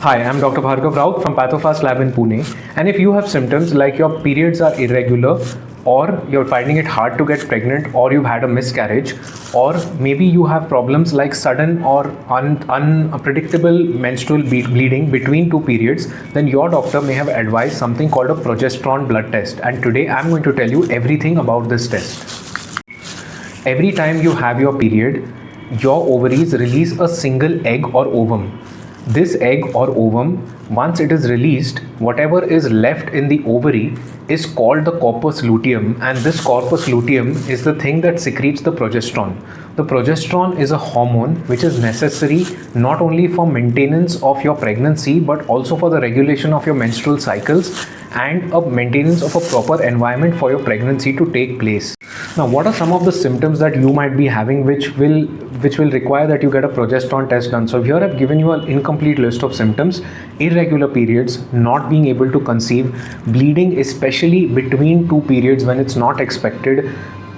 Hi, I'm Dr. Bhargav Raut from Pathofast Lab in Pune. And if you have symptoms like your periods are irregular, or you're finding it hard to get pregnant, or you've had a miscarriage, or maybe you have problems like sudden or unpredictable menstrual bleeding between two periods, then your doctor may have advised something called a progesterone blood test. And today I'm going to tell you everything about this test. Every time you have your period, your ovaries release a single egg or ovum. This egg or ovum, once it is released, whatever is left in the ovary is called the corpus luteum, and this corpus luteum is the thing that secretes the progesterone. The progesterone is a hormone which is necessary not only for maintenance of your pregnancy but also for the regulation of your menstrual cycles and a maintenance of a proper environment for your pregnancy to take place. Now, what are some of the symptoms that you might be having which will require that you get a progesterone test done? So here I've given you an incomplete list of symptoms: irregular periods, not being able to conceive, bleeding especially between two periods when it's not expected.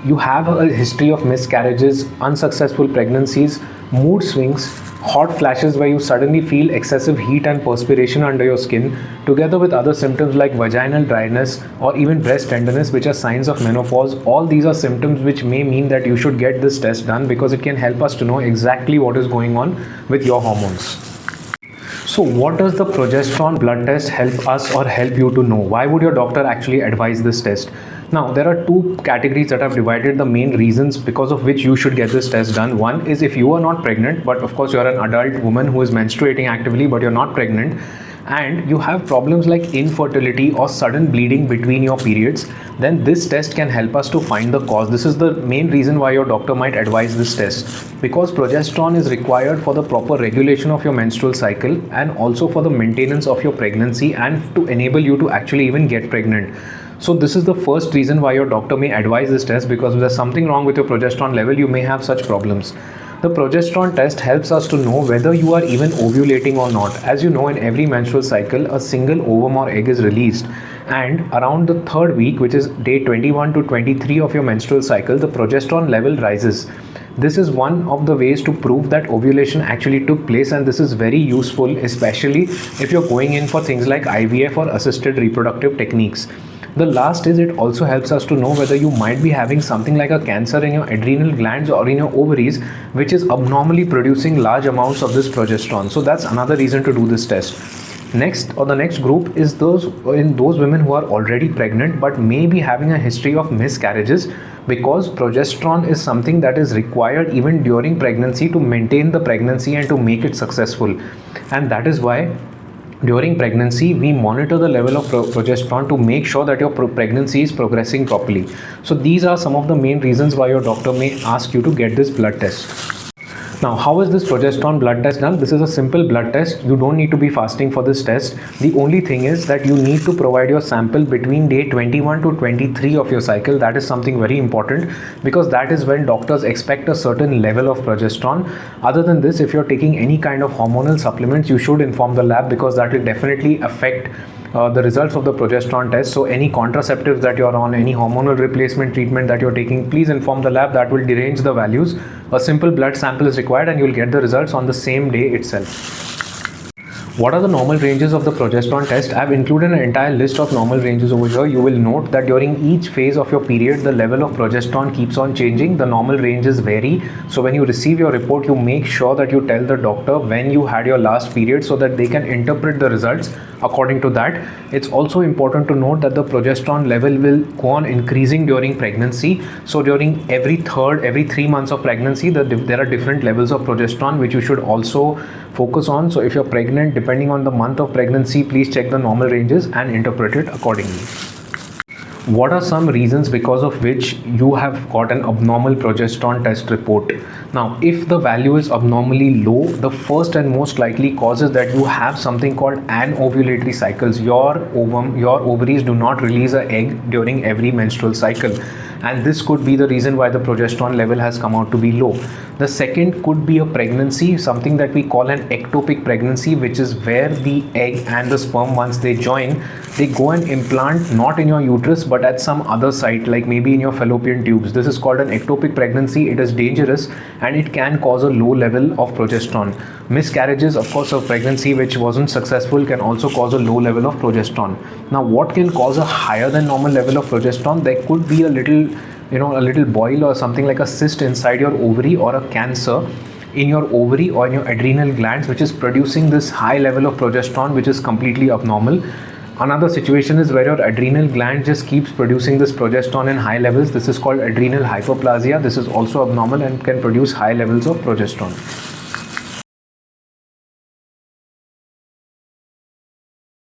You have a history of miscarriages, unsuccessful pregnancies, mood swings, hot flashes where you suddenly feel excessive heat and perspiration under your skin, together with other symptoms like vaginal dryness or even breast tenderness, which are signs of menopause. All these are symptoms which may mean that you should get this test done because it can help us to know exactly what is going on with your hormones. So what does the progesterone blood test help us or help you to know? Why would your doctor actually advise this test? Now, there are two categories that I've divided the main reasons because of which you should get this test done. One is if you are not pregnant, but of course you're an adult woman who is menstruating actively, but you're not pregnant, and you have problems like infertility or sudden bleeding between your periods, then this test can help us to find the cause. This is the main reason why your doctor might advise this test, because progesterone is required for the proper regulation of your menstrual cycle and also for the maintenance of your pregnancy and to enable you to actually even get pregnant. So this is the first reason why your doctor may advise this test, because if there's something wrong with your progesterone level, you may have such problems. The progesterone test helps us to know whether you are even ovulating or not. As you know, in every menstrual cycle, a single ovum or egg is released, and around the third week, which is day 21 to 23 of your menstrual cycle, the progesterone level rises. This is one of the ways to prove that ovulation actually took place, and this is very useful, especially if you're going in for things like IVF or assisted reproductive techniques. The last is it also helps us to know whether you might be having something like a cancer in your adrenal glands or in your ovaries, which is abnormally producing large amounts of this progesterone. So that's another reason to do this test. Next, or the next group is those women who are already pregnant but may be having a history of miscarriages, because progesterone is something that is required even during pregnancy to maintain the pregnancy and to make it successful. And that is why during pregnancy, we monitor the level of progesterone to make sure that your pregnancy is progressing properly. So these are some of the main reasons why your doctor may ask you to get this blood test. Now, how is this progesterone blood test done? This is a simple blood test. You don't need to be fasting for this test. The only thing is that you need to provide your sample between day 21 to 23 of your cycle. That is something very important, because that is when doctors expect a certain level of progesterone. Other than this, if you're taking any kind of hormonal supplements, you should inform the lab, because that will definitely affect the results of the progesterone test. So any contraceptives that you're on, any hormonal replacement treatment that you're taking, please inform the lab. That will derange the values. A simple blood sample is required and you'll get the results on the same day itself. What are the normal ranges of the progesterone test? I've included an entire list of normal ranges over here. You will note that during each phase of your period, the level of progesterone keeps on changing. The normal ranges vary. So when you receive your report, you make sure that you tell the doctor when you had your last period so that they can interpret the results according to that. It's also important to note that the progesterone level will go on increasing during pregnancy. So during every 3 months of pregnancy, there are different levels of progesterone which you should also focus on. So if you're pregnant, depending on the month of pregnancy, please check the normal ranges and interpret it accordingly. What are some reasons because of which you have got an abnormal progesterone test report? Now, if the value is abnormally low, the first and most likely cause is that you have something called anovulatory cycles. Your ovaries do not release an egg during every menstrual cycle. and this could be the reason why the progesterone level has come out to be low. The second could be a pregnancy, something that we call an ectopic pregnancy, which is where the egg and the sperm, once they join, they go and implant not in your uterus but at some other site, like maybe in your fallopian tubes. This is called an ectopic pregnancy. It is dangerous and it can cause a low level of progesterone. Miscarriages, of course, of pregnancy which wasn't successful can also cause a low level of progesterone. Now, what can cause a higher than normal level of progesterone? There could be a little, a little boil or something like a cyst inside your ovary, or a cancer in your ovary or in your adrenal glands, which is producing this high level of progesterone, which is completely abnormal. Another situation is where your adrenal gland just keeps producing this progesterone in high levels. This is called adrenal hyperplasia. This is also abnormal and can produce high levels of progesterone.